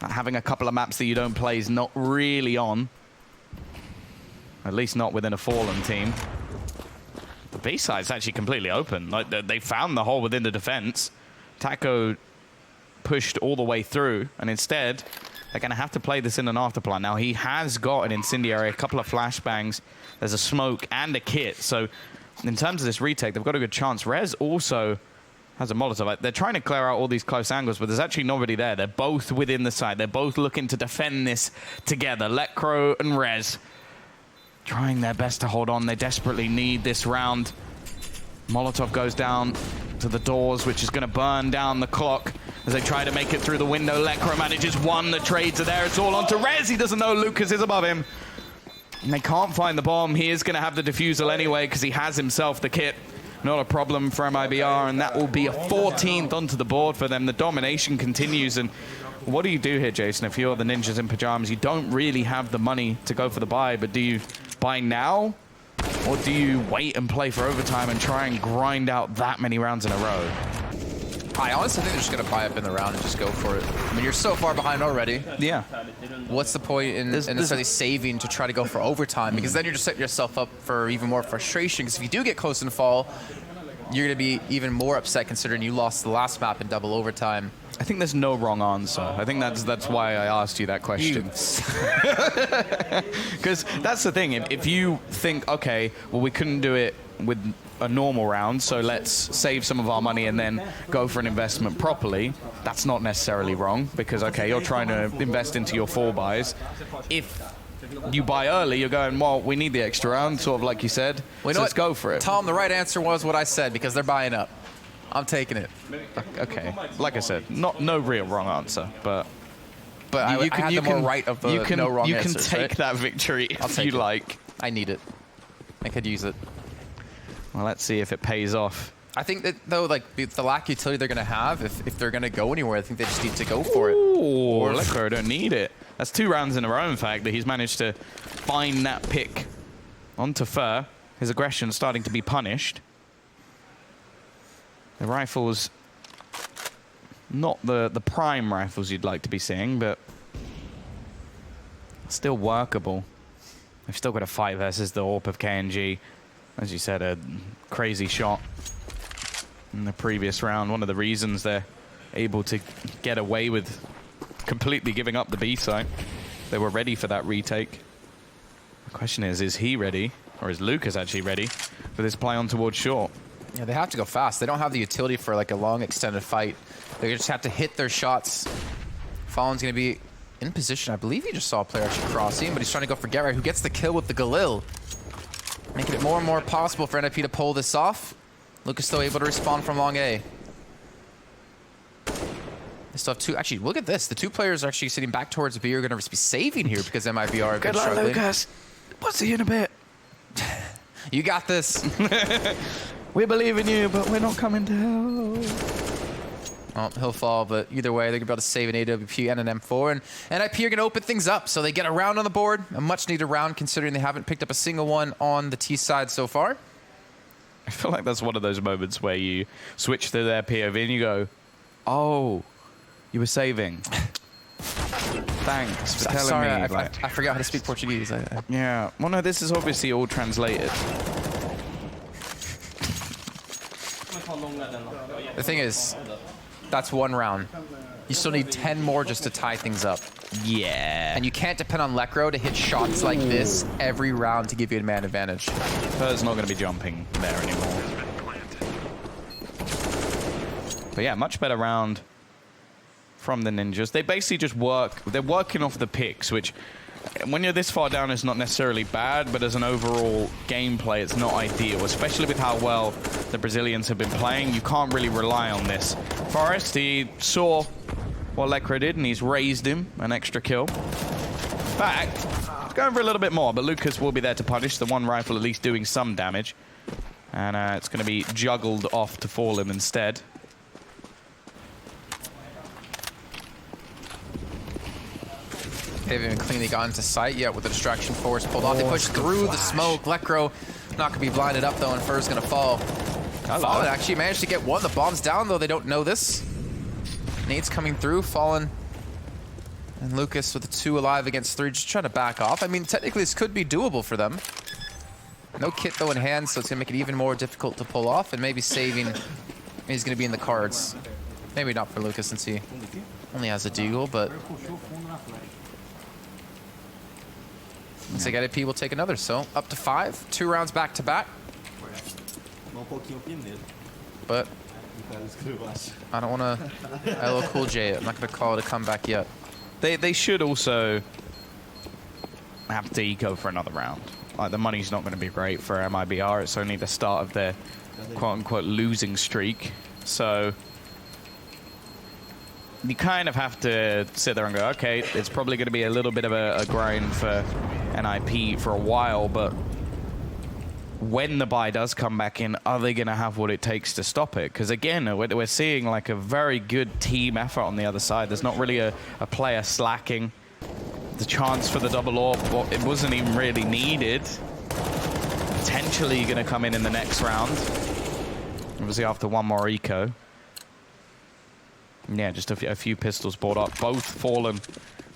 Having a couple of maps that you don't play is not really on. At least not within a Fallen team. The B side's actually completely open. Like, they found the hole within the defense. Taco pushed all the way through, and instead, they're going to have to play this in an afterplan. Now, he has got an incendiary, a couple of flashbangs. There's a smoke and a kit. So, in terms of this retake, they've got a good chance. Rez also has a Molotov. They're trying to clear out all these close angles, but there's actually nobody there. They're both within the side. They're both looking to defend this together. Letcro and Rez trying their best to hold on. They desperately need this round. Molotov goes down to the doors, which is going to burn down the clock as they try to make it through the window. Letcro manages one. The trades are there. It's all onto Rez. He doesn't know Lucas is above him. And they can't find the bomb. He is going to have the defusal anyway because he has himself the kit. Not a problem for MIBR, and that will be a 14th onto the board for them. The domination continues, and what do you do here, Jason? If you're the ninjas in pajamas, you don't really have the money to go for the buy, but do you buy now Or do you wait and play for overtime and try and grind out that many rounds in a row? I honestly think they're just going to buy up in the round and just go for it. I mean, you're so far behind already. Yeah. What's the point in necessarily saving to try to go for overtime? Because then you're just setting yourself up for even more frustration. Because if you do get close and fall, you're going to be even more upset considering you lost the last map in double overtime. I think there's no wrong answer. I think that's why I asked you that question. Because that's the thing. If you think, okay, well, we couldn't do it with a normal round, so let's save some of our money and then go for an investment properly, that's not necessarily wrong. Because, okay, you're trying to invest into your 4 buys. If you buy early, you're going, well, we need the extra round, sort of like you said, so let's go for it. Tom, the right answer was what I said, because they're buying up. I'm taking it. Okay, like I said, no real wrong answer, but I had the more right of the no wrong answers. You can take that victory if you like. I need it. I could use it. Well, let's see if it pays off. I think that, though, like, the lack of utility they're going to have, if they're going to go anywhere, I think they just need to go for it. Ooh, Lekro don't need it. That's 2 rounds in a row, in fact, that he's managed to find that pick onto Fur. His aggression starting to be punished. The rifles, not the prime rifles you'd like to be seeing, but still workable. They've still got a fight versus the AWP of KNG. As you said, a crazy shot in the previous round. One of the reasons they're able to get away with completely giving up the B site. They were ready for that retake. The question is he ready? Or is Lucas actually ready for this play on towards short? Yeah, they have to go fast. They don't have the utility for like a long extended fight. They just have to hit their shots. Fallen's going to be in position. I believe he just saw a player actually crossing, but he's trying to go for Gerrit, who gets the kill with the Galil. Making it more and more possible for NiP to pull this off. Lucas still able to respawn from long A. They still have 2. Actually, look at this. The 2 players are actually sitting back towards B are going to be saving here because MIBR have been struggling. Lucas. We'll see you in a bit. You got this. We believe in you, but we're not coming to help. Well, he'll fall, but either way, they're going to be able to save an AWP and an M4. And NiP are going to open things up, so they get a round on the board. A much-needed round, considering they haven't picked up a single one on the T side so far. I feel like that's one of those moments where you switch to their POV and you go, oh, you were saving. Thanks for telling Sorry, me. I forgot how to speak Portuguese. Yeah. Well, no, this is obviously all translated. The thing is, that's 1 round. You still need 10 more just to tie things up. Yeah. And you can't depend on Lekro to hit shots like this every round to give you a man advantage. Fur's not going to be jumping there anymore. But yeah, much better round from the Ninjas. They basically just they're working off the picks, which when you're this far down is not necessarily bad, but as an overall gameplay, it's not ideal, especially with how well the Brazilians have been playing. You can't really rely on this. Forrest, he saw what Lekro did, and he's raised him an extra kill. In fact, he's going for a little bit more, but Lucas will be there to punish. The 1 rifle at least doing some damage. And it's going to be juggled off to fall him instead. They haven't even cleanly gotten to sight yet with the distraction force pulled off. They push through the smoke. Lekro not going to be blinded up, though, and Fur's going to fall. Fallen actually managed to get 1. The bomb's down, though. They don't know this. Nate's coming through. Fallen and Lucas with the 2 alive against 3, just trying to back off. I mean, technically, this could be doable for them. No kit, though, in hand, so it's going to make it even more difficult to pull off, and maybe saving is going to be in the cards. Maybe not for Lucas, since he only has a deagle, but looks like NiP will take another, so up to 5. 2 rounds back-to-back. But I don't want to LL Cool J it. I'm not going to call it a comeback yet. They should also have to eco for another round. Like, the money's not going to be great for MIBR. It's only the start of their quote-unquote losing streak. So you kind of have to sit there and go, okay, it's probably going to be a little bit of a grind for NiP for a while, but when the buy does come back in, are they going to have what it takes to stop it? Because again, we're seeing like a very good team effort on the other side. There's not really a player slacking. The chance for the double AWP, well, it wasn't even really needed. potentially going to come in the next round. Obviously after one more eco. Yeah, just a few pistols bought up. Both Fallen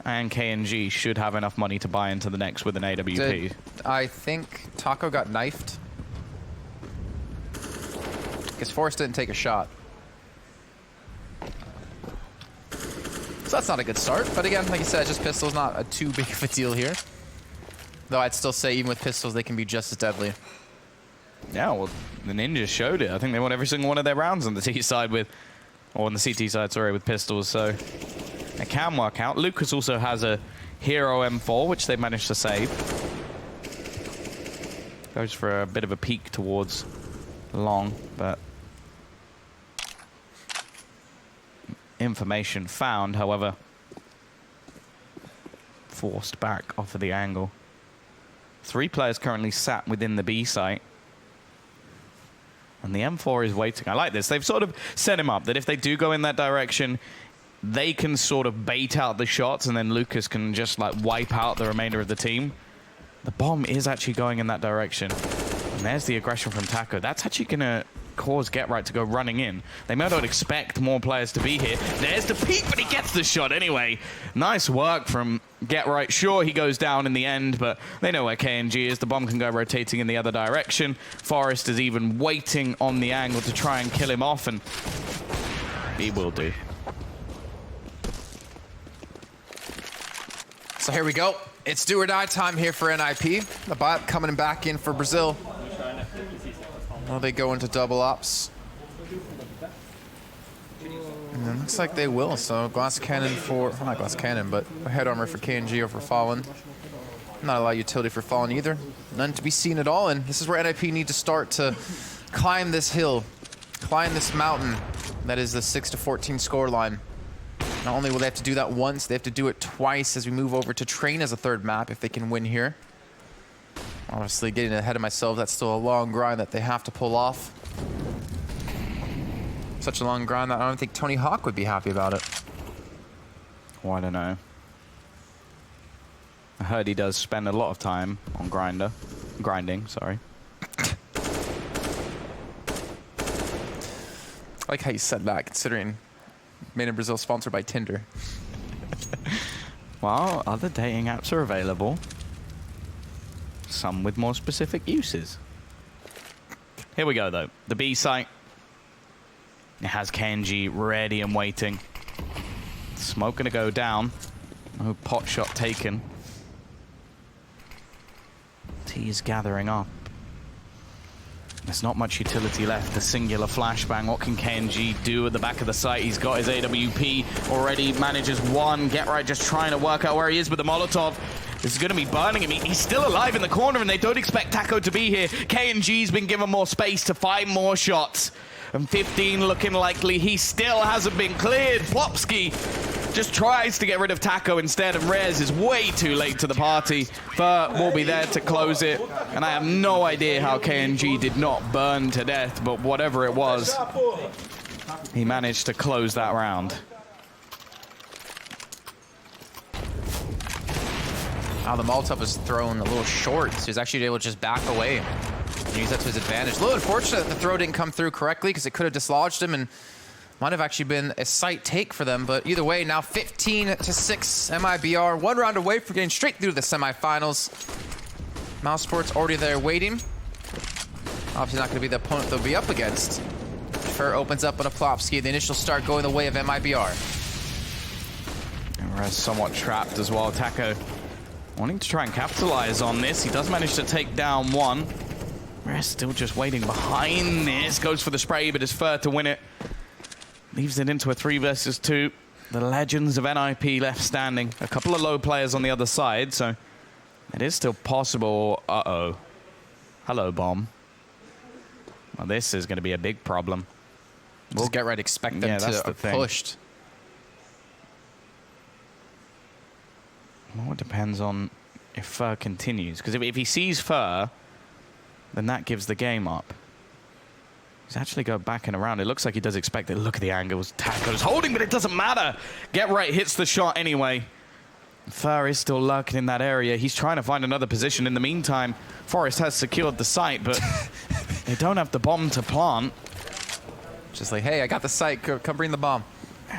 and KNG should have enough money to buy into the next with an AWP. I think Taco got knifed. Because Forrest didn't take a shot. So that's not a good start. But again, like you said, just pistols, not a too big of a deal here. Though I'd still say even with pistols, they can be just as deadly. Yeah, well, the Ninjas showed it. I think they won every single one of their rounds on the T side with, or on the CT side, sorry, with pistols. So it can work out. Lucas also has a Hero M4, which they managed to save. Goes for a bit of a peek towards long, but information found, however, forced back off of the angle. 3 players currently sat within the B site. And the M4 is waiting. I like this. They've sort of set him up that if they do go in that direction, they can sort of bait out the shots and then Lucas can just like wipe out the remainder of the team. The bomb is actually going in that direction. And there's the aggression from Taco. That's actually going to cause Get Right to go running in. They may not expect more players to be here. There's the peek, but he gets the shot anyway. Nice work from Get Right. Sure, he goes down in the end, but they know where KNG is. The bomb can go rotating in the other direction. Forrest is even waiting on the angle to try and kill him off, and he will do. So here we go. It's do or die time here for NiP. The bot coming back in for Brazil. Well, they go into double ops. And it looks like they will. So glass cannon for, well, not glass cannon, but head armor for KNG over Fallen. Not a lot of utility for Fallen either. None to be seen at all. And this is where NiP need to start to climb this hill, climb this mountain. That is the 6-14 score line. Not only will they have to do that once, they have to do it twice as we move over to train as a third map if they can win here. Obviously, getting ahead of myself, that's still a long grind that they have to pull off. Such a long grind that I don't think Tony Hawk would be happy about it. Well, I don't know. I heard he does spend a lot of time on grinding, sorry. I like how you said that, considering Made in Brazil sponsored by Tinder. Well, other dating apps are available. Some with more specific uses. Here we go, though. The B site. It has KNG ready and waiting. Smoke gonna go down. No pot shot taken. T is gathering up. There's not much utility left. The singular flashbang. What can KNG do at the back of the site? He's got his AWP already. Manages one. Get Right just trying to work out where he is with the Molotov. This is going to be burning him. He's still alive in the corner, and they don't expect Taco to be here. KNG's been given more space to find more shots. And 15 looking likely. He still hasn't been cleared. Plopsky just tries to get rid of Taco instead, and Rez is way too late to the party. Fur will be there to close it. And I have no idea how KNG did not burn to death, but whatever it was, he managed to close that round. Now the Molotov was thrown a little short, so he's actually able to just back away and use that to his advantage. A little unfortunate that the throw didn't come through correctly because it could have dislodged him and might have actually been a sight take for them. But either way, now 15-6 MIBR, 1 round away from getting straight through the semifinals. Mouse Sports already there waiting. Obviously not going to be the opponent they'll be up against. Fur opens up on a Plopsky. The initial start going the way of MIBR. And Rez somewhat trapped as well. Taco wanting to try and capitalize on this. He does manage to take down one. Rez still just waiting behind this. Goes for the spray, but it's Fur to win it. Leaves it into a 3 versus 2. The legends of NiP left standing. A couple of low players on the other side, so it is still possible. Uh-oh. Hello, bomb. Well, this is going to be a big problem. We'll Get Right, expect them to have pushed. Well, it depends on if Fur continues. Because if he sees Fur, then that gives the game up. He's actually going back and around. It looks like he does expect it. Look at the angles. Taco's holding, but it doesn't matter. Get Right hits the shot anyway. Fur is still lurking in that area. He's trying to find another position. In the meantime, Forest has secured the site, but they don't have the bomb to plant. Just like, hey, I got the site. Come bring the bomb.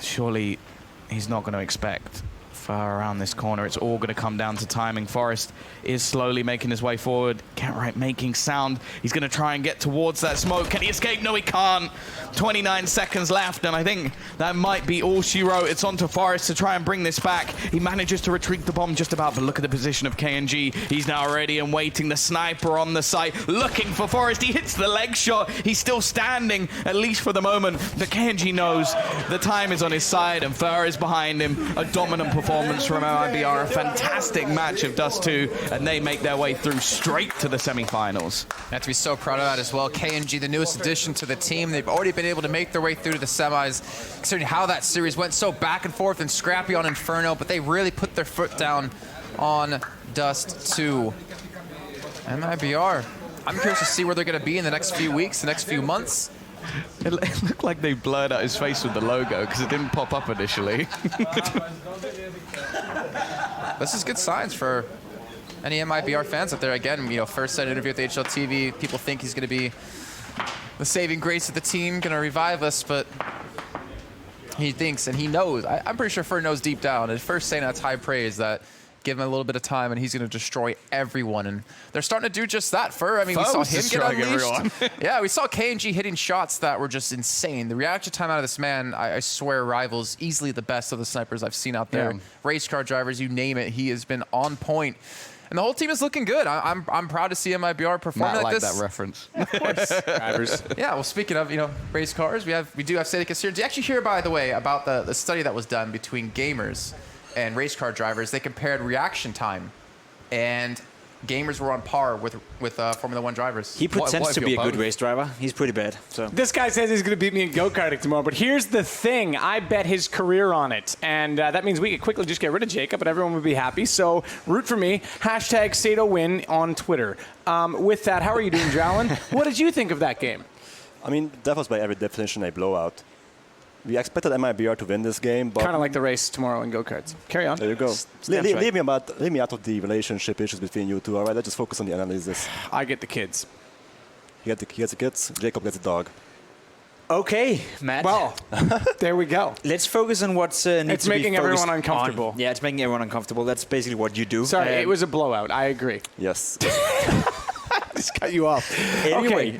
Surely he's not going to expect Fur around this corner. It's all going to come down to timing. Forest is slowly making his way forward. Cartwright making sound. He's going to try and get towards that smoke. Can he escape? No, he can't. 29 seconds left, and I think that might be all she wrote. It's on to Forest to try and bring this back. He manages to retrieve the bomb just about, but look at the position of KNG. He's now ready and waiting. The sniper on the site, looking for Forest. He hits the leg shot. He's still standing, at least for the moment. But KNG knows the time is on his side, and Fur is behind him. A dominant performance from MIBR. A fantastic match of Dust2, and they make their way through straight to the semifinals. You have to be so proud of that as well. KNG, the newest addition to the team, they've already been able to make their way through to the semis, considering how that series went so back and forth and scrappy on Inferno, but they really put their foot down on Dust2. MIBR, I'm curious to see where they're going to be in the next few weeks, the next few months. It looked like they blurred out his face with the logo because it didn't pop up initially. This is good signs for any MIBR fans out there. Again, you know, first set interview with HLTV, people think he's going to be the saving grace of the team, going to revive us, but he thinks and he knows. I'm pretty sure Fur knows deep down. At first saying that's high praise, that give him a little bit of time and he's going to destroy everyone. And they're starting to do just that. Fur, I mean, we saw him get unleashed. Yeah, we saw KNG hitting shots that were just insane. The reaction time out of this man, I swear, rivals easily the best of the snipers I've seen out there. Yeah. Race car drivers, you name it, he has been on point. And the whole team is looking good. I'm proud to see MIBR perform like this. That reference. Of course. Drivers. Yeah, well, speaking of, you know, race cars, we do have Sadicus here. Did you actually hear, by the way, about the study that was done between gamers and race car drivers? They compared reaction time, and gamers were on par with Formula One drivers. He pretends to be a good race driver. He's pretty bad. So this guy says he's going to beat me in go-karting tomorrow, but here's the thing. I bet his career on it, and that means we could quickly just get rid of Jacob, and everyone would be happy. So root for me. Hashtag SatoWin on Twitter. With that, how are you doing, Jalen? What did you think of that game? I mean, that was by every definition a blowout. We expected MIBR to win this game, but kind of like the race tomorrow in go-karts. Carry on. There you go. Leave me out of the relationship issues between you two. All right, let's just focus on the analysis. I get the kids. He gets the kids. Jacob gets the dog. Okay, Matt. Well, there we go. Let's focus on what's needs it's to be making everyone uncomfortable. On. Yeah, it's making everyone uncomfortable. That's basically what you do. Sorry, it was a blowout. I agree. Yes. Just cut you off.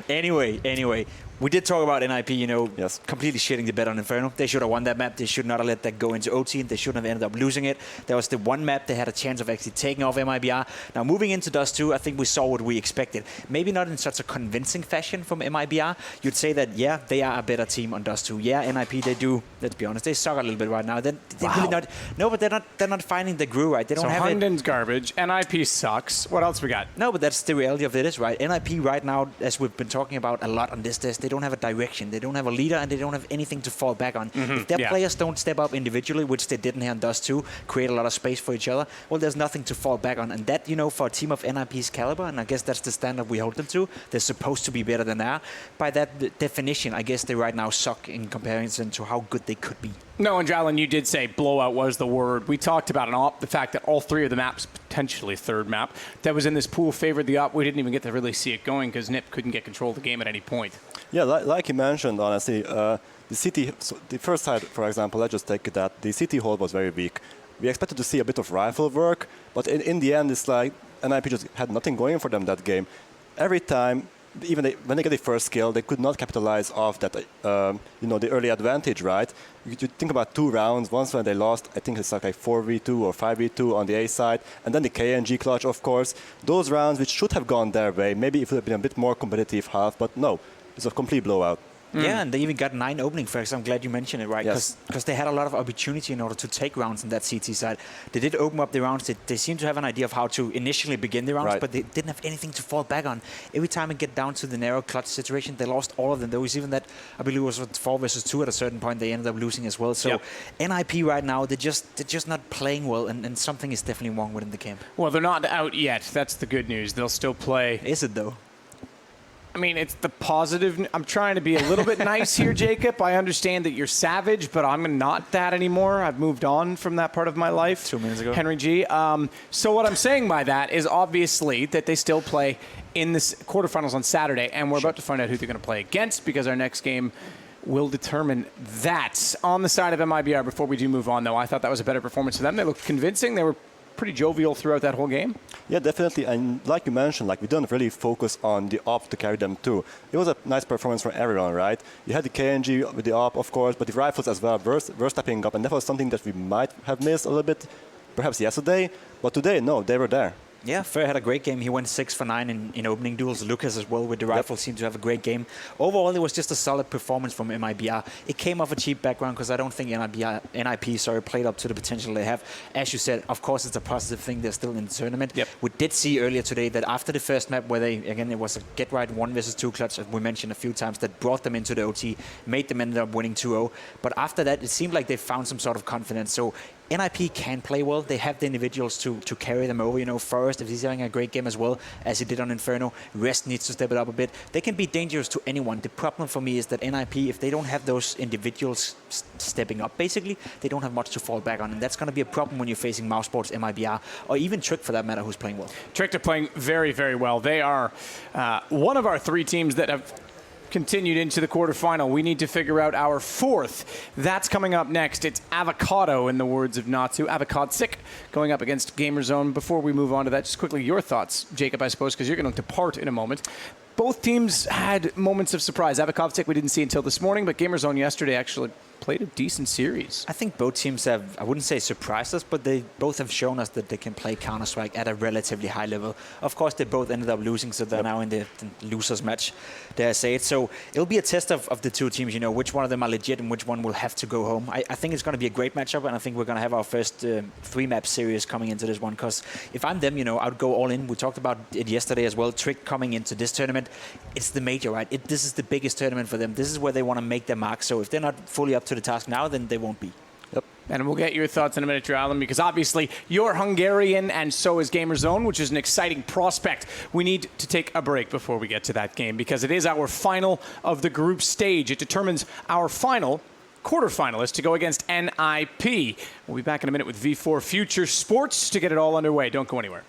Anyway. We did talk about NiP, you know, yes, completely shitting the bed on Inferno. They should have won that map. They should not have let that go into OT. They shouldn't have ended up losing it. That was the one map they had a chance of actually taking off MIBR. Now, moving into Dust2, I think we saw what we expected. Maybe not in such a convincing fashion from MIBR. You'd say that, yeah, they are a better team on Dust2. Yeah, NiP, they do, let's be honest, they suck a little bit right now. They're really not, no, but they're not finding the groove right. They don't have Hunden's garbage. NiP sucks. What else we got? No, but that's the reality of it is, right? NiP right now, as we've been talking about a lot on this test, they don't have a direction. They don't have a leader, and they don't have anything to fall back on. If their players don't step up individually, which they didn't here on Dust2, create a lot of space for each other, well, there's nothing to fall back on. And that, you know, for a team of NiP's caliber, and I guess that's the standard we hold them to, they're supposed to be better than they are. By that definition, I guess they right now suck in comparison to how good they could be. No, and Jalen, you did say blowout was the word. We talked about the fact that all three of the maps, potentially third map, that was in this pool favored the op. We didn't even get to really see it going because NiP couldn't get control of the game at any point. Yeah, like you mentioned, honestly, the city, so the first side, for example, let's just take that. The city hold was very weak. We expected to see a bit of rifle work, but in the end, it's like NiP just had nothing going for them that game. Every time, even when they get the first kill, they could not capitalize off that, you know, the early advantage, right? You think about 2 rounds. Once when they lost, I think it's like 4v2 or 5v2 on the A side, and then the KNG clutch, of course. Those rounds which should have gone their way, maybe if it would have been a bit more competitive half, but no, it's a complete blowout. Yeah, and they even got 9 opening frags. I'm glad you mentioned it, right? Because they had a lot of opportunity in order to take rounds on that CT side. They did open up the rounds. They seem to have an idea of how to initially begin the rounds, but they didn't have anything to fall back on. Every time it get down to the narrow clutch situation, they lost all of them. There was even that, I believe it was 4 versus 2 at a certain point, they ended up losing as well. So NiP right now, they're just not playing well, and something is definitely wrong within the camp. Well, they're not out yet. That's the good news. They'll still play. Is it, though? I mean, it's the positive. I'm trying to be a little bit nice here, Jacob. I understand that you're savage, but I'm not that anymore. I've moved on from that part of my life. 2 minutes ago. Henry G. So what I'm saying by that is obviously that they still play in the quarterfinals on Saturday, and we're about to find out who they're going to play against because our next game will determine that. On the side of MIBR, before we do move on, though, I thought that was a better performance for them. They looked convincing. They were pretty jovial throughout that whole game. Yeah, definitely. And like you mentioned, like we don't really focus on the op to carry them too. It was a nice performance from everyone, right? You had the KNG with the op, of course, but the rifles as well were stepping up, and that was something that we might have missed a little bit, perhaps yesterday. But today, no, they were there. Yeah, Fer had a great game. He went 6 for 9 in opening duels. Lucas as well with the rifle seemed to have a great game. Overall, it was just a solid performance from MIBR. It came off a cheap background because I don't think NiP played up to the potential they have. As you said, of course, it's a positive thing. They're still in the tournament. Yep. We did see earlier today that after the first map, where it was a get right 1 versus 2 clutch, as we mentioned a few times, that brought them into the OT, made them end up winning 2-0. But after that, it seemed like they found some sort of confidence. So NiP can play well. They have the individuals to carry them over. You know, Forrest, if he's having a great game as well, as he did on Inferno, Rest needs to step it up a bit. They can be dangerous to anyone. The problem for me is that NiP, if they don't have those individuals stepping up, basically, they don't have much to fall back on. And that's going to be a problem when you're facing Mousesports, MIBR, or even Trick for that matter, who's playing well. Trick are playing very, very well. They are one of our 3 teams that have continued into the quarterfinal. We need to figure out our 4th. That's coming up next. It's Avocado, in the words of Natsu. Avocadsik going up against Gamerzone. Before we move on to that, just quickly your thoughts, Jacob, I suppose, because you're going to depart in a moment. Both teams had moments of surprise. Avocadsik we didn't see until this morning, but Gamerzone yesterday actually played a decent series. I think both teams have, I wouldn't say surprised us, but they both have shown us that they can play Counter-Strike at a relatively high level. Of course, they both ended up losing, so they're now in the losers match, dare I say it. So it'll be a test of the 2 teams, you know, which one of them are legit and which one will have to go home. I think it's going to be a great matchup, and I think we're going to have our first 3-map series coming into this one, because if I'm them, you know, I'd go all in. We talked about it yesterday as well. Trick coming into this tournament, it's the major, right? This is the biggest tournament for them. This is where they want to make their mark. So if they're not fully up to the task now, then they won't be. Yep. And we'll get your thoughts in a minute, Alan, because obviously you're Hungarian and so is Gamerzone, which is an exciting prospect. We need to take a break before we get to that game because it is our final of the group stage. It determines our final quarterfinalist to go against NiP. We'll be back in a minute with V4 Future Sports to get it all underway. Don't go anywhere.